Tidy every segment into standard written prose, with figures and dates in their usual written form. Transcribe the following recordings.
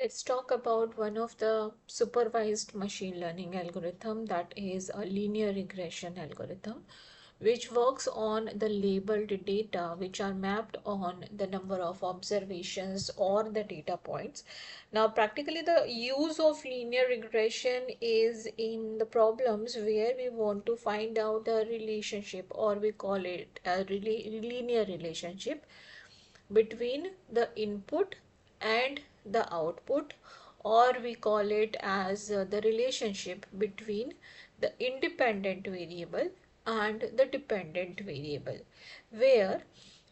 Let's talk about one of the supervised machine learning algorithm, that is a linear regression algorithm, which works on the labeled data which are mapped on the number of observations or the data points. Now, practically the use of linear regression is in the problems where we want to find out a relationship, or we call it a linear relationship between the input and the output, or we call it as the relationship between the independent variable and the dependent variable, where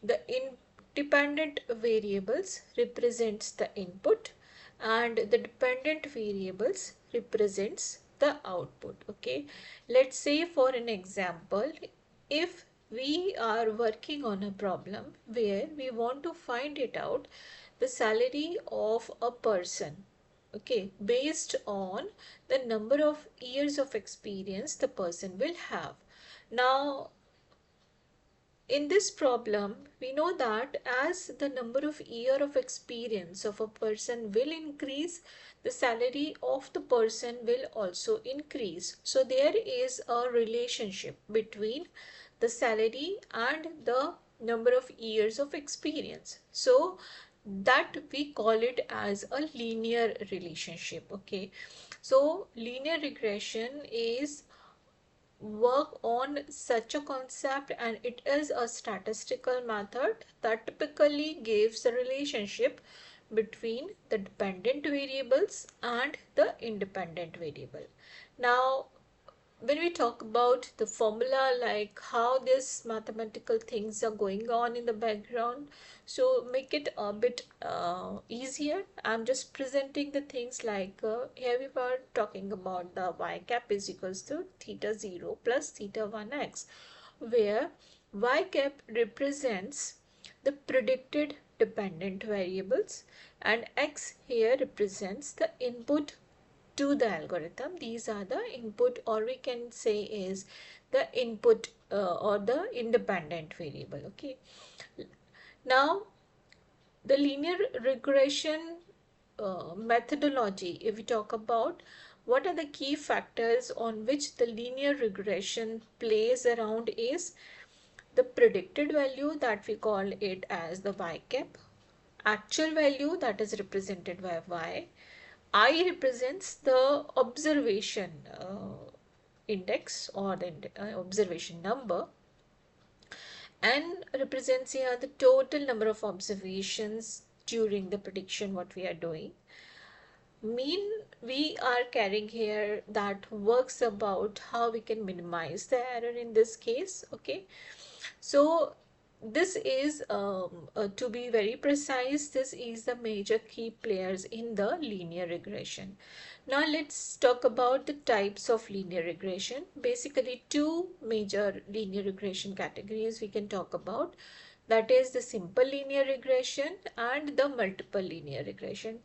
the independent variables represents the input and the dependent variables represents the output. Okay, let's say for an example, if we are working on a problem where we want to find it out the salary of a person, okay, based on the number of years of experience the person will have. Now, in this problem, we know that as the number of year of experience of a person will increase, the salary of the person will also increase. So there is a relationship between the salary and the number of years of experience. So that we call it as a linear relationship. Okay. So linear regression is work on such a concept, and it is a statistical method that typically gives the relationship between the dependent variables and the independent variable. Now, when we talk about the formula, like how these mathematical things are going on in the background, so make it a bit easier. I'm just presenting the things like here we were talking about the y cap is equals to theta 0 plus theta 1x, where y cap represents the predicted dependent variables and x here represents the input to the algorithm. These are the input, or we can say is the input or the independent variable. Okay. Now, the linear regression methodology, if we talk about what are the key factors on which the linear regression plays around, is the predicted value, that we call it as the y cap, actual value that is represented by y, I represents the observation index, or the observation number, and represents here the total number of observations during the prediction what we are doing. Mean we are carrying here that works about how we can minimize the error in this case. Okay, so this is to be very precise, this is the major key players in the linear regression. Now let's talk about the types of linear regression. Basically two major linear regression categories we can talk about, that is the simple linear regression and the multiple linear regression.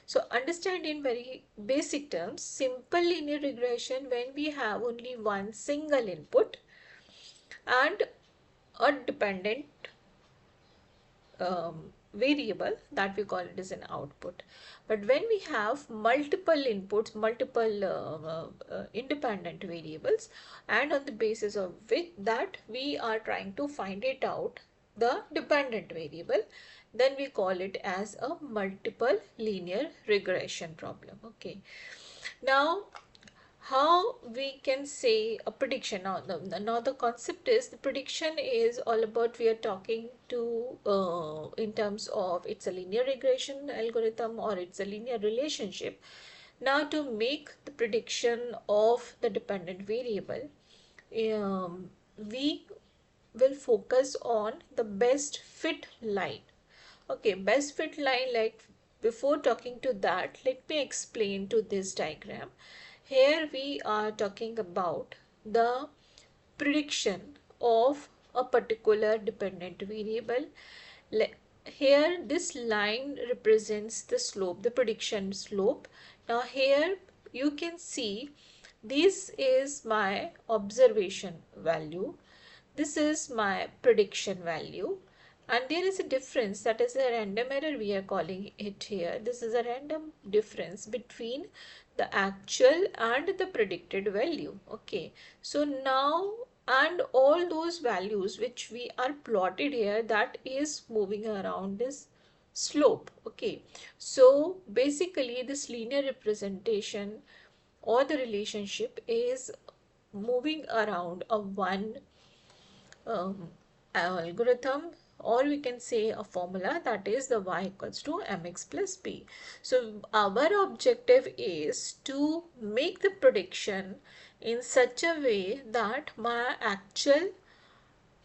So understand in very basic terms, simple linear regression when we have only one single input and a dependent variable that we call it as an output. But when we have multiple inputs, multiple independent variables, and on the basis of which that we are trying to find it out the dependent variable, then we call it as a multiple linear regression problem. Okay. Now, how we can say a prediction. Now the concept is the prediction is all about, we are talking to in terms of it's a linear regression algorithm or it's a linear relationship. Now to make the prediction of the dependent variable, we will focus on the best fit line. Okay, best fit line, like before talking to that, let me explain to this diagram. Here we are talking about the prediction of a particular dependent variable. Here this line represents the slope, the prediction slope. Now here you can see this is my observation value, this is my prediction value, and there is a difference, that is a random error we are calling it here. This is a random difference between the actual and the predicted value. Okay, so now, and all those values which we are plotted here, that is moving around this slope. Okay, so basically this linear representation or the relationship is moving around a one um, algorithm, or we can say a formula, that is the y equals to mx plus b. So our objective is to make the prediction in such a way that my actual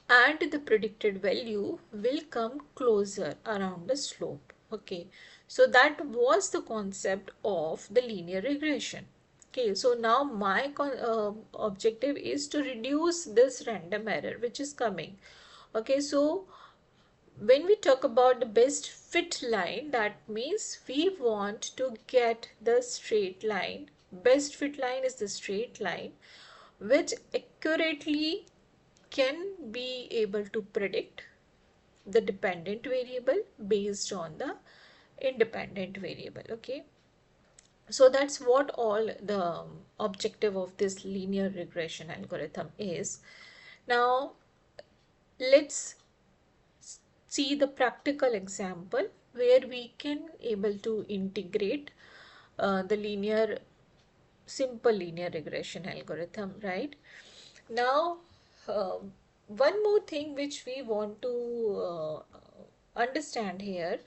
and the predicted value will come closer around the slope. Okay, so that was the concept of the linear regression. Okay, so now my objective is to reduce this random error which is coming. Okay, so when we talk about the best fit line, that means we want to get the straight line. Best fit line is the straight line which accurately can be able to predict the dependent variable based on the independent variable. Okay, so that's what all the objective of this linear regression algorithm is. Now let's see the practical example where we can able to integrate the simple linear regression algorithm, right? Now, one more thing which we want to understand here,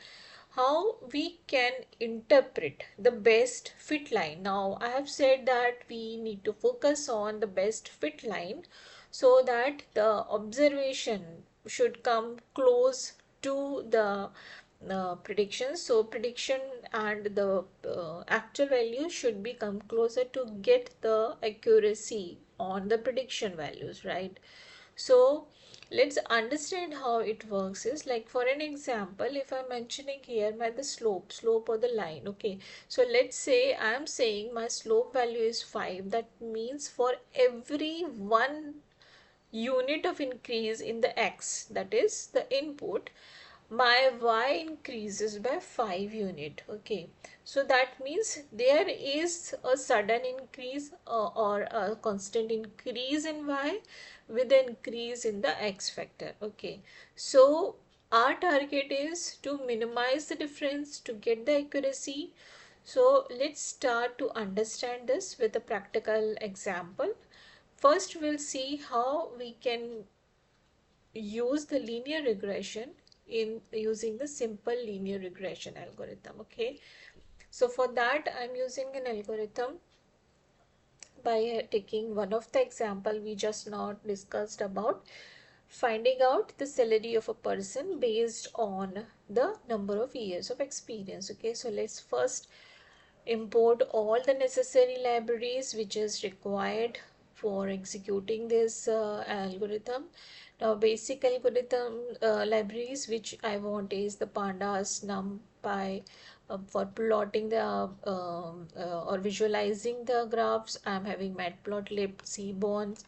how we can interpret the best fit line. Now, I have said that we need to focus on the best fit line so that the observation should come close to the predictions. So prediction and the actual value should become closer to get the accuracy on the prediction values, right? So let's understand how it works. Is like, for an example, if I'm mentioning here my the slope or the line. Okay, so let's say I'm saying my slope value is 5. That means for every 1 unit of increase in the x, that is the input, my y increases by 5 unit. Okay, so that means there is a sudden increase or a constant increase in y with an increase in the x factor. Okay, so our target is to minimize the difference to get the accuracy. So let's start to understand this with a practical example. First, we'll see how we can use the linear regression in using the simple linear regression algorithm. Okay, so for that I'm using an algorithm by taking one of the example we just now discussed about finding out the salary of a person based on the number of years of experience. Okay, so let's first import all the necessary libraries which is required for executing this algorithm. Now basic algorithm libraries which I want is the pandas, numpy for plotting the or visualizing the graphs. I'm having matplotlib, seaborns,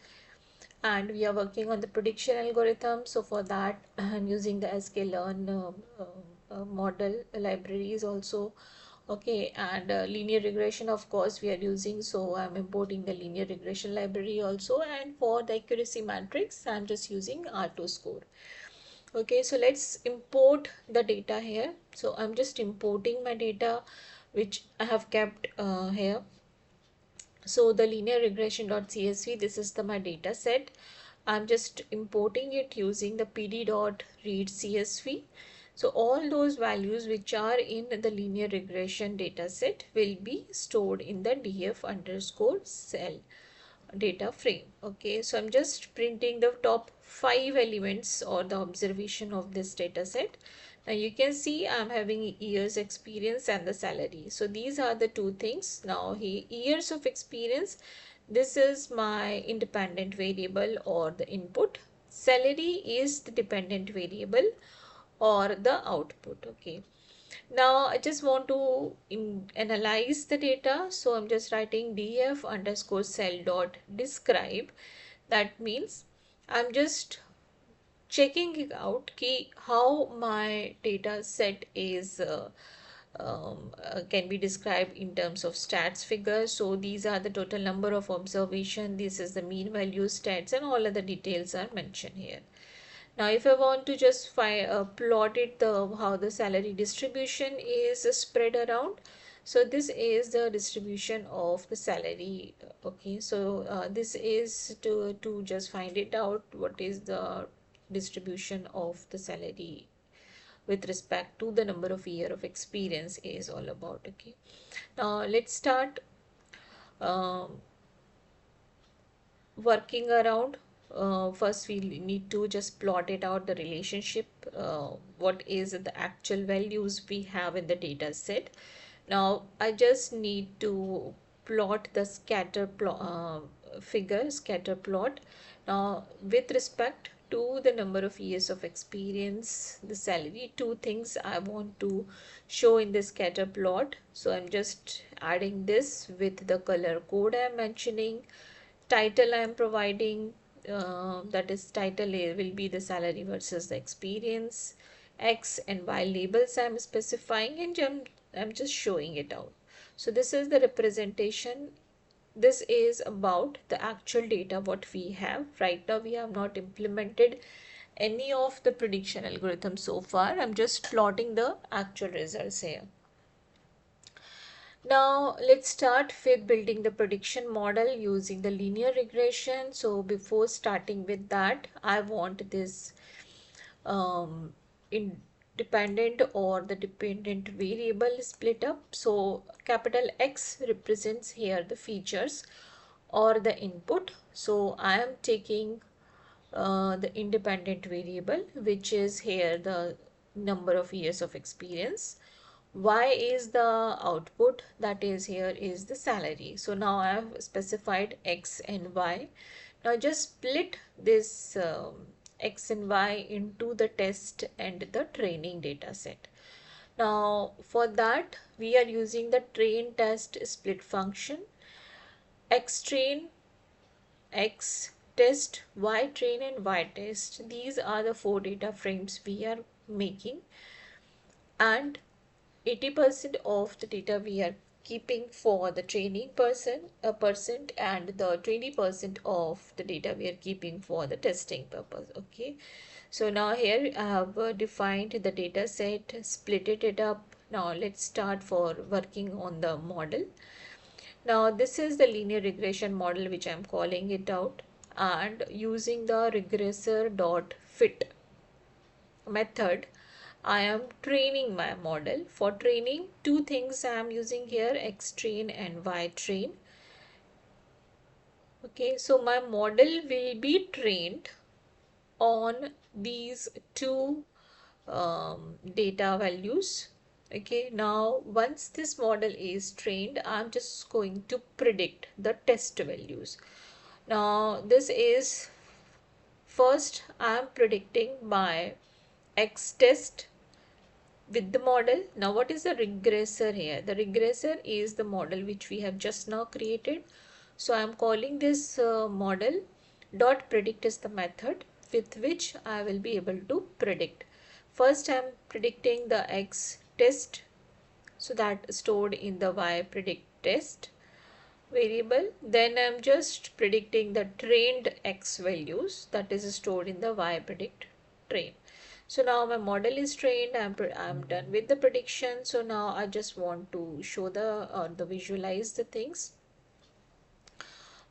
and we are working on the prediction algorithm. So for that I'm using the sklearn model libraries also. Okay, and linear regression, of course, we are using, so I'm importing the linear regression library also, and for the accuracy matrix I'm just using R2 score. Okay, so let's import the data here. So I'm just importing my data which I have kept here. So the linear regression.csv, this is my data set. I'm just importing it using the pd.read.csv. So all those values which are in the linear regression data set will be stored in the df underscore cell data frame. Okay, so I'm just printing the top 5 elements or the observation of this data set. Now you can see I'm having years experience and the salary. So these are the two things. Now years of experience, this is my independent variable or the input. Salary is the dependent variable or the output. Okay, now I just want to analyze the data, so I'm just writing df underscore cell dot describe. That means I'm just checking it out ki how my data set is can be described in terms of stats figures. So these are the total number of observation, this is the mean value stats, and all other details are mentioned here. Now if I want to just plot it, how the salary distribution is spread around, so this is the distribution of the salary. Okay, so this is to just find it out what is the distribution of the salary with respect to the number of year of experience is all about. Okay, now let's start working around. First we need to just plot it out, the relationship, what is the actual values we have in the data set. Now I just need to plot the scatter plot. Now with respect to the number of years of experience, the salary, two things I want to show in the scatter plot. So I'm just adding this with the color code I'm mentioning. Title I am providing, that is title will be the salary versus the experience. X and Y labels I am specifying, and I'm just showing it out. So this is the representation. This is about the actual data what we have. Right now we have not implemented any of the prediction algorithm so far. I'm just plotting the actual results here. Now let's start with building the prediction model using the linear regression. So before starting with that, I want this independent or the dependent variable split up. So capital X represents here the features or the input. So I am taking the independent variable, which is here the number of years of experience. Y is the output, that is here is the salary. So now I have specified X and Y. Now just split this X and Y into the test and the training data set. Now for that we are using the train test split function. X train, X test, Y train and Y test. These are the four data frames we are making, and 80% of the data we are keeping for the training percent, and the 20% of the data we are keeping for the testing purpose. Okay, so now here I have defined the data set, split it up. Now let's start for working on the model. Now this is the linear regression model which I am calling it out, and using the regressor dot fit method I am training my model. For training, two things I am using here, X train and Y train. Okay, so my model will be trained on these two data values. Okay, now once this model is trained, I'm just going to predict the test values. Now this is, first I'm predicting my X test with the model. Now what is the regressor here? The regressor is the model which we have just now created. So I am calling this model dot predict is the method with which I will be able to predict. First I am predicting the X test, so that stored in the Y predict test variable. Then I am just predicting the trained X values, that is stored in the Y predict train. So now my model is trained, I'm done with the prediction. So now I just want to show the visualize the things.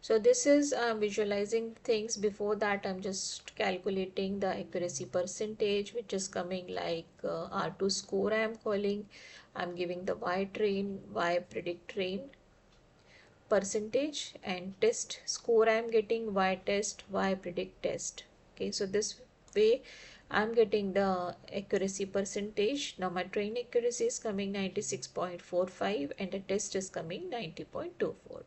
So this is visualizing things. Before that I'm just calculating the accuracy percentage, which is coming like R2 score I am calling. I'm giving the Y train, Y predict train percentage, and test score I am getting Y test, Y predict test. Okay, so this way I'm getting the accuracy percentage. Now my train accuracy is coming 96.45 and the test is coming 90.24.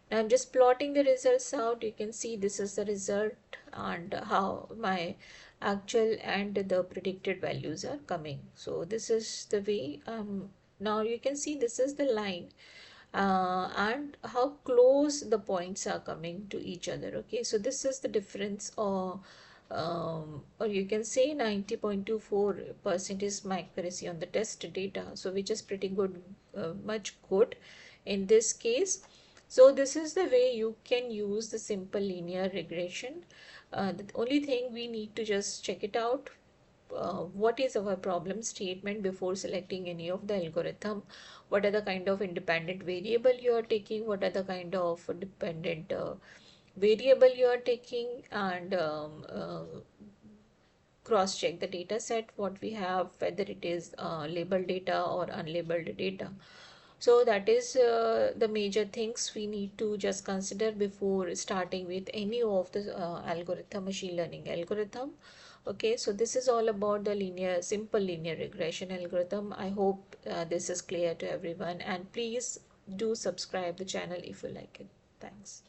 Now I'm just plotting the results out. You can see this is the result and how my actual and the predicted values are coming. So this is the way now you can see this is the line and how close the points are coming to each other. Okay, so this is the difference or you can say 90.24% is my accuracy on the test data, so which is pretty good, much good in this case. So this is the way you can use the simple linear regression. The only thing we need to just check it out, what is our problem statement before selecting any of the algorithm, what are the kind of independent variable you are taking, what are the kind of dependent variable you are taking, and cross check the data set what we have, whether it is labeled data or unlabeled data. So that is the major things we need to just consider before starting with any of the machine learning algorithm. Okay, so this is all about the simple linear regression algorithm. I hope this is clear to everyone, and please do subscribe the channel if you like it. Thanks.